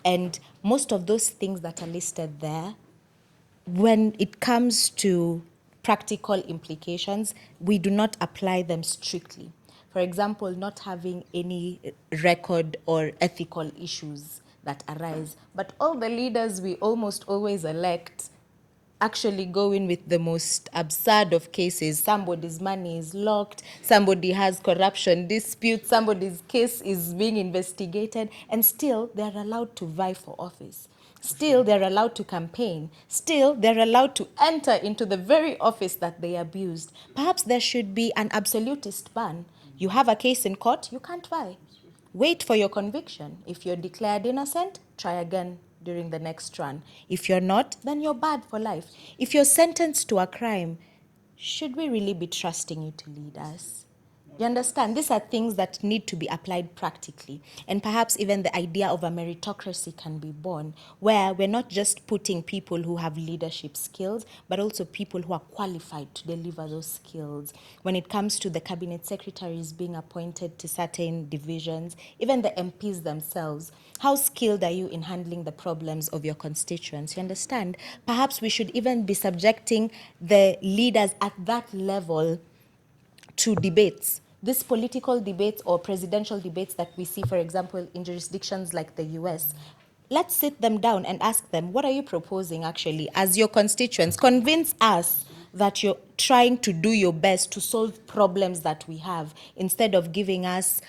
And most of those things that are listed there, when it comes to practical implications, we do not apply them strictly. For example, not having any record or ethical issues that arise. But all the leaders we almost always elect actually go in with the most absurd of cases. Somebody's money is locked, somebody has corruption disputes, somebody's case is being investigated, and still they're allowed to vie for office. Still, they're allowed to campaign. Still, they're allowed to enter into the very office that they abused. Perhaps there should be an absolutist ban. You have a case in court, you can't vie. Wait for your conviction. If you're declared innocent, try again during the next run. If you're not, then you're bad for life. If you're sentenced to a crime, should we really be trusting you to lead us? You understand? These are things that need to be applied practically. And perhaps even the idea of a meritocracy can be born, where we're not just putting people who have leadership skills, but also people who are qualified to deliver those skills. When it comes to the cabinet secretaries being appointed to certain divisions, even the MPs themselves, how skilled are you in handling the problems of your constituents? You understand? Perhaps we should even be subjecting the leaders at that level to debates. These political debates or presidential debates that we see, for example, in jurisdictions like the US, let's sit them down and ask them, what are you proposing actually as your constituents? Convince us that you're trying to do your best to solve problems that we have instead of giving us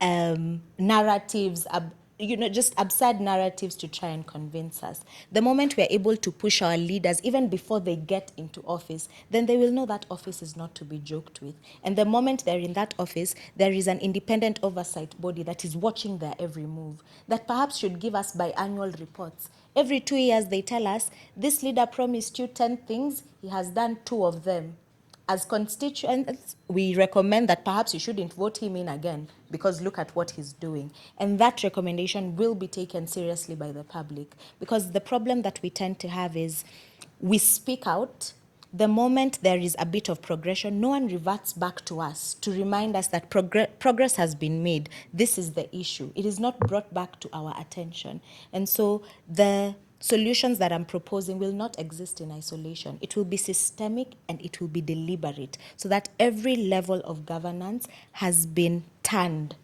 narratives, just absurd narratives to try and convince us. The moment we're able to push our leaders, even before they get into office, then they will know that office is not to be joked with. And the moment they're in that office, there is an independent oversight body that is watching their every move, that perhaps should give us biannual reports. Every 2 years, they tell us, this leader promised you 10 things, he has done 2 of them. As constituents, we recommend that perhaps you shouldn't vote him in again because look at what he's doing. And that recommendation will be taken seriously by the public, because the problem that we tend to have is we speak out. The moment there is a bit of progression, no one reverts back to us to remind us that progress has been made. This is the issue. It is not brought back to our attention. And so the solutions that I'm proposing will not exist in isolation. It will be systemic and it will be deliberate so that every level of governance has been turned.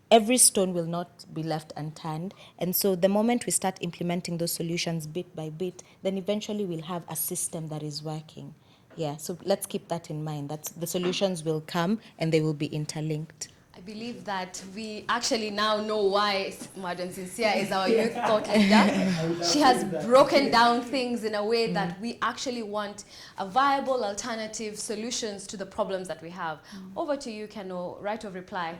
Every stone will not be left unturned. And so the moment we start implementing those solutions bit by bit, then eventually we'll have a system that is working. Yeah, so let's keep that in mind, that the solutions will come and they will be interlinked. I believe that we actually now know why Madam Sincere is our youth thought leader. She has broken down things in a way that we actually want a viable alternative solutions to the problems that we have. Over to you, Keno, right of reply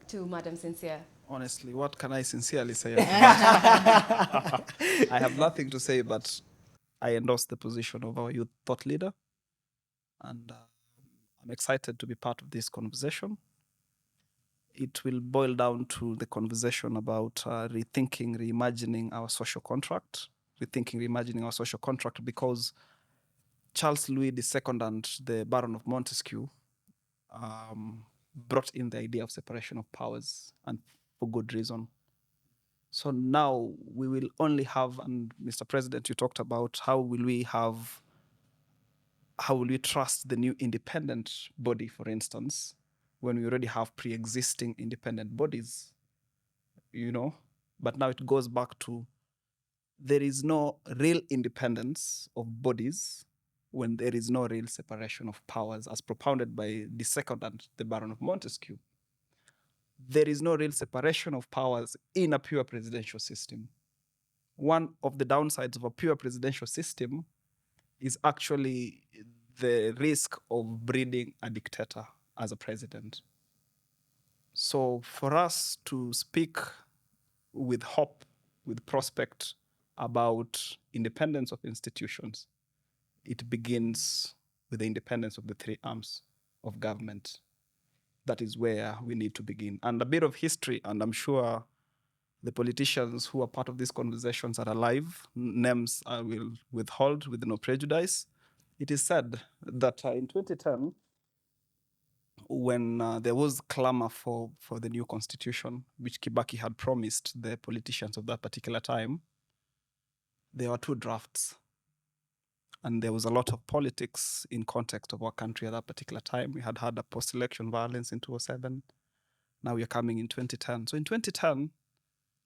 to Madam Sincere. Honestly, what can I sincerely say? I have nothing to say, but I endorse the position of our youth thought leader. And I'm excited to be part of this conversation. It will boil down to the conversation about rethinking, reimagining our social contract. Reimagining our social contract, because Charles Louis II and the Baron of Montesquieu brought in the idea of separation of powers, and for good reason. So now we will only have, and Mr. President, you talked about how will we have how will we trust the new independent body, for instance, when we already have pre-existing independent bodies, But now it goes back to there is no real independence of bodies when there is no real separation of powers, as propounded by the secondant, the Baron of Montesquieu. There is no real separation of powers in a pure presidential system. One of the downsides of a pure presidential system is actually the risk of breeding a dictator as a president. So for us to speak with hope, with prospect about independence of institutions, it begins with the independence of the three arms of government. That is where we need to begin. And a bit of history, and I'm sure the politicians who are part of these conversations are alive. Names I will withhold with no prejudice. It is said that in 2010, when there was clamor for the new constitution, which Kibaki had promised the politicians of that particular time, there were two drafts. And there was a lot of politics in context of our country at that particular time. We had a post-election violence in 2007. Now we are coming in 2010. So in 2010,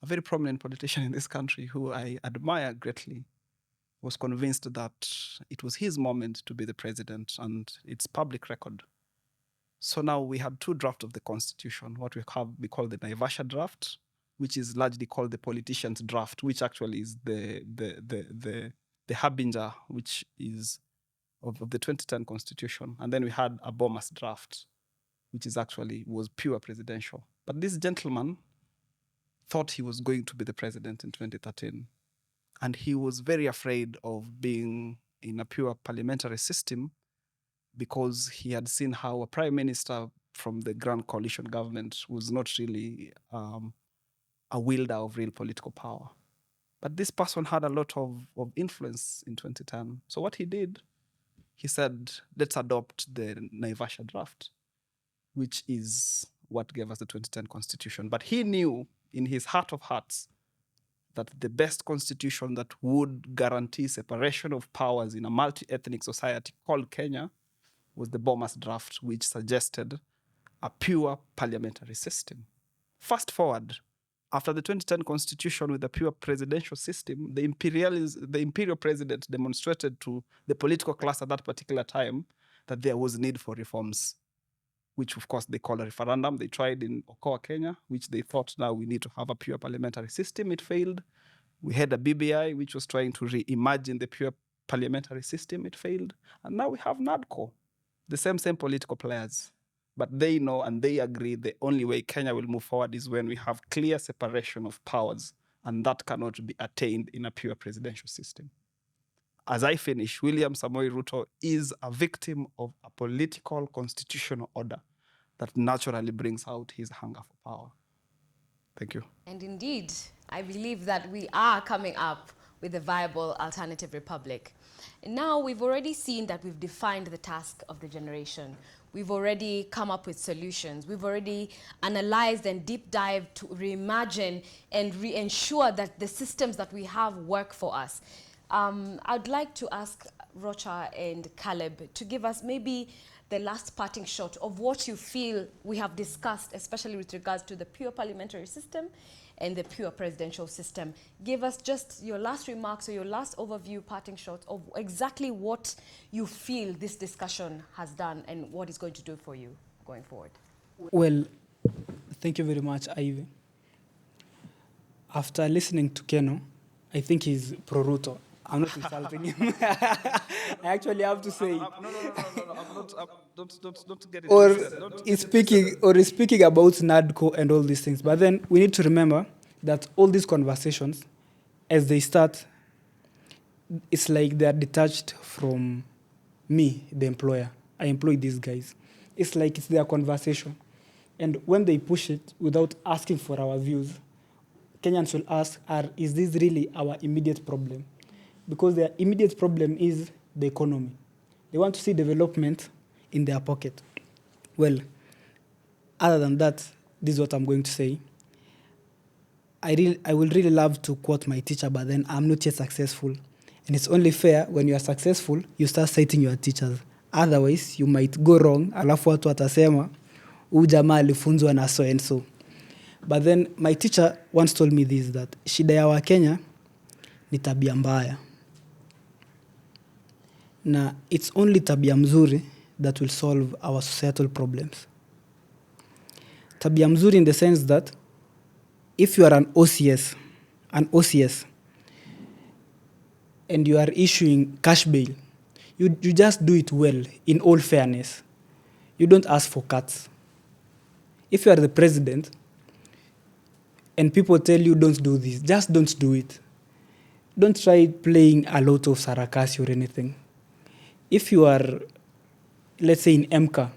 a very prominent politician in this country who I admire greatly was convinced that it was his moment to be the president, and it's public record. So now we had two drafts of the constitution, what we call the Naivasha draft, which is largely called the politician's draft, which actually is the harbinger, which is of the 2010 constitution. And then we had a Bomas draft, which was pure presidential. But this gentleman thought he was going to be the president in 2013. And he was very afraid of being in a pure parliamentary system because he had seen how a prime minister from the Grand Coalition government was not really a wielder of real political power. But this person had a lot of influence in 2010. So what he did, he said, let's adopt the Naivasha draft, which is what gave us the 2010 constitution. But he knew in his heart of hearts that the best constitution that would guarantee separation of powers in a multi-ethnic society called Kenya was the Bomas draft, which suggested a pure parliamentary system. Fast forward, after the 2010 constitution with a pure presidential system, the imperial president demonstrated to the political class at that particular time that there was need for reforms, which of course they call a referendum. They tried in Okoa, Kenya, which they thought now we need to have a pure parliamentary system. It failed. We had a BBI, which was trying to reimagine the pure parliamentary system. It failed. And now we have NADCO, the same political players. But they know and they agree the only way Kenya will move forward is when we have clear separation of powers, and that cannot be attained in a pure presidential system. As I finish, William Samoei Ruto is a victim of a political constitutional order that naturally brings out his hunger for power. Thank you. And indeed, I believe that we are coming up with a viable alternative republic. And now we've already seen that we've defined the task of the generation. We've already come up with solutions. We've already analyzed and deep dived to reimagine and ensure that the systems that we have work for us. I'd like to ask Rocha and Caleb to give us maybe the last parting shot of what you feel we have discussed, especially with regards to the pure parliamentary system and the pure presidential system. Give us just your last remarks or your last overview, parting shot of exactly what you feel this discussion has done and what it's going to do for you going forward. Well, thank you very much, Ivy. After listening to Keno, I think he's pro-Ruto. I'm not insulting him. I actually have to say. No. Don't get it Or twisted. he's speaking about NADCO and all these things. But then we need to remember that all these conversations, as they start, it's like they're detached from me, the employer. I employ these guys. It's like it's their conversation. And when they push it without asking for our views, Kenyans will ask, is this really our immediate problem? Because their immediate problem is the economy. They want to see development in their pocket. Well, other than that, this is what I'm going to say. I will really love to quote my teacher, but then I'm not yet successful. And it's only fair when you are successful, you start citing your teachers. Otherwise, you might go wrong, alafu watu watasema, huyu jamaa alifunzwa na so and so. But then my teacher once told me this, that shida ya Wakenya ni tabia mbaya. Na it's only tabia mzuri that will solve our societal problems. Tabia mzuri in the sense that if you are an OCS, and you are issuing cash bail, you just do it well in all fairness. You don't ask for cuts. If you are the president and people tell you don't do this, just don't do it. Don't try playing a lot of sarakasi or anything. If you are, let's say in MCA,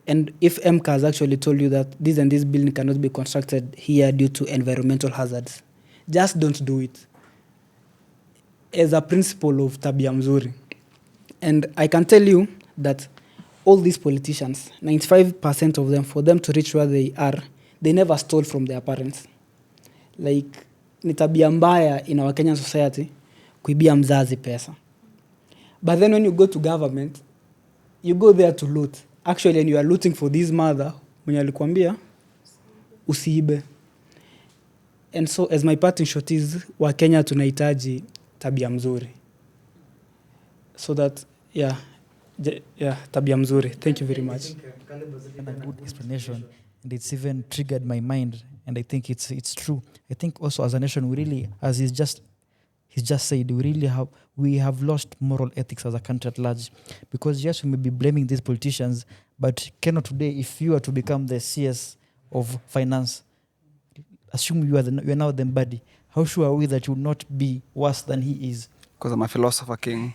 and if MCA has actually told you that this and this building cannot be constructed here due to environmental hazards, just don't do it. As a principle of tabia mzuri. And I can tell you that all these politicians, 95% of them, for them to reach where they are, they never stole from their parents. Like, ni tabia mbaya in our Kenyan society, kuibia mzazi pesa. But then when you go to government, you go there to loot. Actually, and you are looting for this mother, mwenye alikuambia, usiibe. And so, as my parting shot is, wa Kenya tunahitaji tabia mzuri. So that, tabia mzuri. Thank you very much. A good explanation, and it's even triggered my mind, and I think it's true. I think also as a nation, we really, as he's just said, we have lost moral ethics as a country at large, because yes, we may be blaming these politicians, but Kenya today, if you are to become the CS of finance, assume you are now the body, how sure are we that you will not be worse than he is? Because I'm a philosopher king.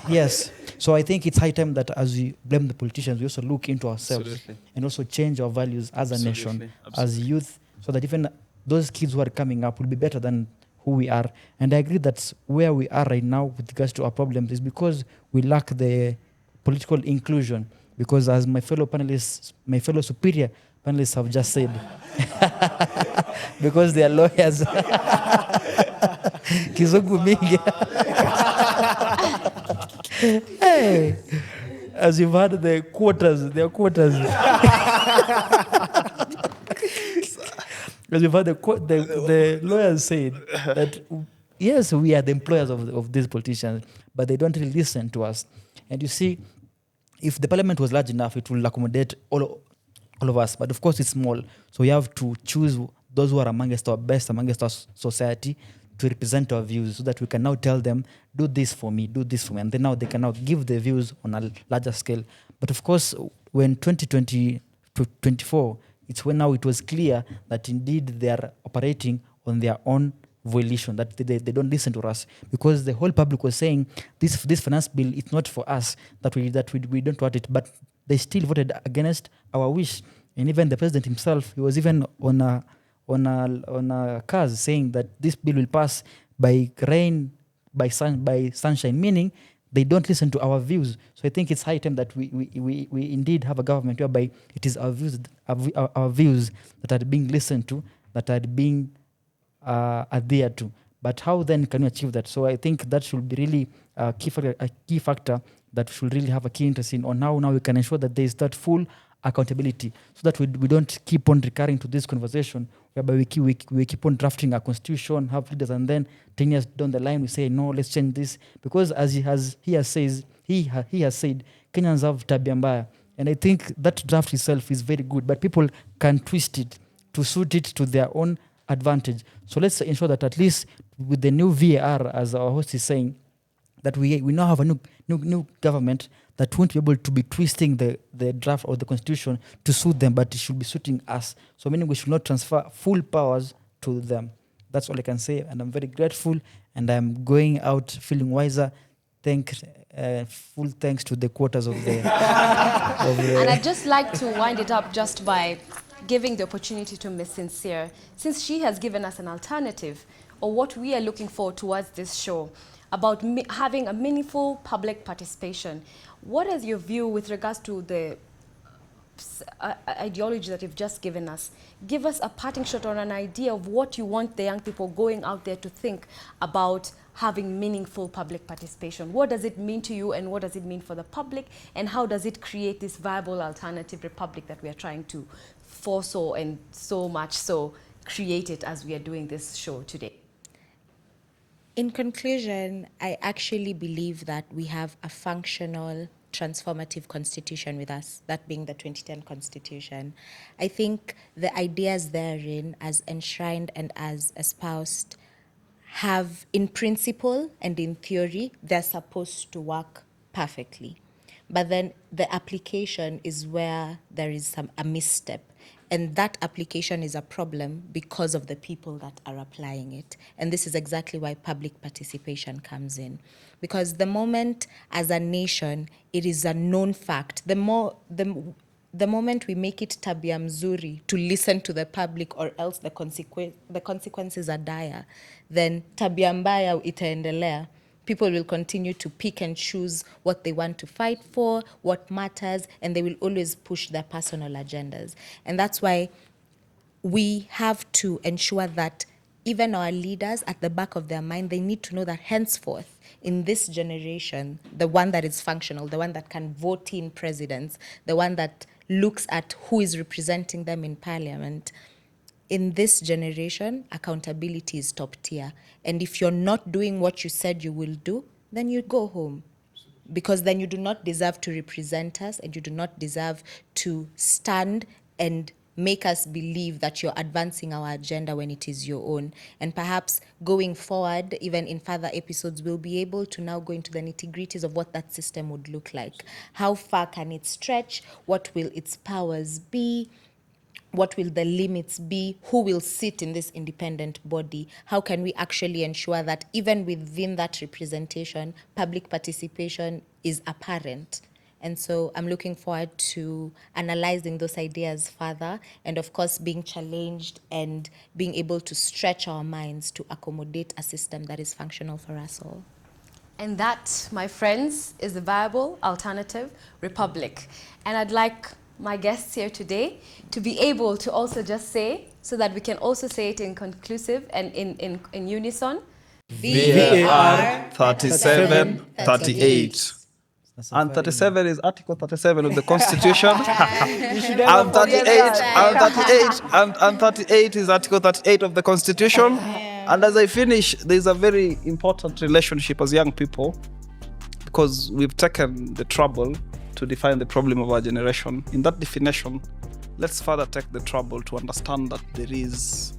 Yes. So I think it's high time that as we blame the politicians, we also look into ourselves. Absolutely. And also change our values as a nation, Absolutely. as youth, so that even those kids who are coming up will be better than who we are. And I agree that where we are right now with regards to our problems is because we lack the political inclusion. Because as my fellow superior panelists have just said, because they are lawyers. Kizungu mingi. Hey, as you've heard their quotas. As you've heard the lawyers said that yes, we are the employers of these politicians, but they don't really listen to us. And you see, if the parliament was large enough, it will accommodate all of us. But of course, it's small, so we have to choose those who are amongst our best, amongst our society, to represent our views, so that we can now tell them, do this for me, and then now they can now give their views on a larger scale. But of course, when 2020 to 24, it's when now it was clear that indeed they are operating on their own volition, that they don't listen to us, because the whole public was saying this finance bill is not for us, that we don't want it, but they still voted against our wish. And even the president himself, he was even on a cause saying that this bill will pass by rain, by sunshine, meaning they don't listen to our views. So I think it's high time that we indeed have a government whereby it is our views that are being listened to, that are being adhered to. But how then can we achieve that? So I think that should be really a key factor that should really have a key interest in on how now we can ensure that there is that full accountability, so that we don't keep on recurring to this conversation whereby we keep on drafting a constitution, have leaders, and then 10 years down the line we say, no, let's change this. Because as he has said, Kenyans have tabia mbaya. And I think that draft itself is very good, but people can twist it to suit it to their own advantage. So let's ensure that at least with the new VAR, as our host is saying, that we now have a new government that won't be able to be twisting the draft or the constitution to suit them, but it should be suiting us. So meaning we should not transfer full powers to them. That's all I can say, and I'm very grateful, and I'm going out feeling wiser. Full thanks to the quotas of the... And I'd just like to wind it up just by giving the opportunity to Ms. Sincere, since she has given us an alternative, or what we are looking for towards this show, about having a meaningful public participation. What is your view with regards to the ideology that you've just given us, give us a parting shot or an idea of what you want the young people going out there to think about having meaningful public participation. What does it mean to you, and what does it mean for the public, and how does it create this viable alternative republic that we are trying to foresaw and so much so create it as we are doing this show today? In conclusion, I actually believe that we have a functional, transformative constitution with us, that being the 2010 constitution. I think the ideas therein, as enshrined and as espoused, have in principle and in theory, they're supposed to work perfectly. But then the application is where there is a misstep. And that application is a problem because of the people that are applying it. And this is exactly why public participation comes in. Because the moment, as a nation, it is a known fact, the moment we make it tabia mzuri to listen to the public, or else the consequences are dire, then tabia mbaya itaendelea. People will continue to pick and choose what they want to fight for, what matters, and they will always push their personal agendas. And that's why we have to ensure that even our leaders, at the back of their mind, they need to know that henceforth, in this generation, the one that is functional, the one that can vote in presidents, the one that looks at who is representing them in parliament, in this generation, accountability is top tier. And if you're not doing what you said you will do, then you go home. Because then you do not deserve to represent us, and you do not deserve to stand and make us believe that you're advancing our agenda when it is your own. And perhaps going forward, even in further episodes, we'll be able to now go into the nitty-gritties of what that system would look like. How far can it stretch? What will its powers be? What will the limits be? Who will sit in this independent body? How can we actually ensure that even within that representation, public participation is apparent? And so I'm looking forward to analyzing those ideas further, and of course being challenged and being able to stretch our minds to accommodate a system that is functional for us all. And that, my friends, is the viable alternative republic. And I'd like my guests here today to be able to also just say, so that we can also say it in conclusive and in unison. VAR 3738. And 37 is Article 37 of the Constitution. And 38 is Article 38 of the Constitution. And as I finish, there's a very important relationship as young people, because we've taken the trouble to define the problem of our generation. In that definition, let's further take the trouble to understand that there is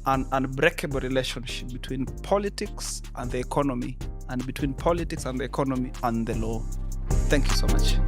an unbreakable relationship between politics and the economy, and between politics and the economy and the law. Thank you so much.